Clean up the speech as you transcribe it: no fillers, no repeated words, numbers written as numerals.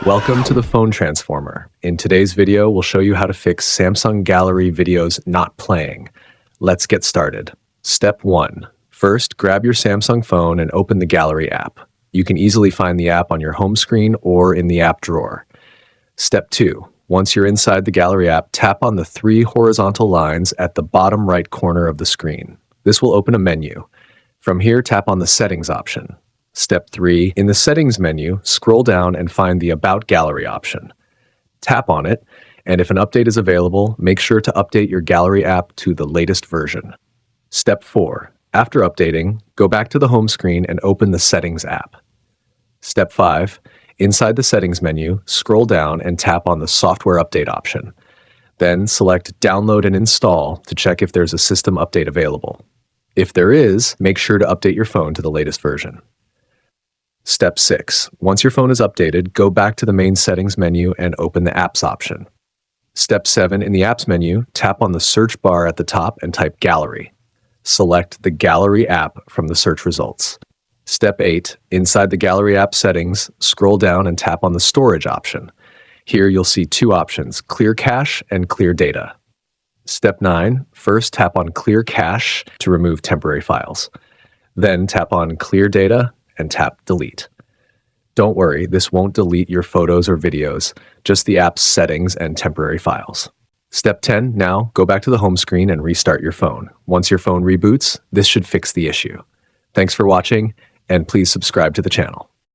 Welcome to the Phone Transformer. In today's video, we'll show you how to fix Samsung Gallery videos not playing. Let's get started. Step 1. First, grab your Samsung phone and open the Gallery app. You can easily find the app on your home screen or in the app drawer. Step 2. Once you're inside the Gallery app, tap on the 3 horizontal lines at the bottom right corner of the screen. This will open a menu. From here, tap on the Settings option. Step 3. In the Settings menu, scroll down and find the About Gallery option. Tap on it, and if an update is available, make sure to update your Gallery app to the latest version. Step 4. After updating, go back to the home screen and open the Settings app. Step 5. Inside the Settings menu, scroll down and tap on the Software Update option. Then select Download and Install to check if there's a system update available. If there is, make sure to update your phone to the latest version. Step 6. Once your phone is updated, go back to the main Settings menu and open the Apps option. Step 7. In the Apps menu, tap on the search bar at the top and type Gallery. Select the Gallery app from the search results. Step 8. Inside the Gallery app settings, scroll down and tap on the Storage option. Here you'll see 2 options, Clear Cache and Clear Data. Step 9. First, tap on Clear Cache to remove temporary files. Then tap on Clear Data and tap Delete. Don't worry, this won't delete your photos or videos, just the app's settings and temporary files. Step 10. Now, go back to the home screen and restart your phone. Once your phone reboots, this should fix the issue. Thanks for watching, and please subscribe to the channel.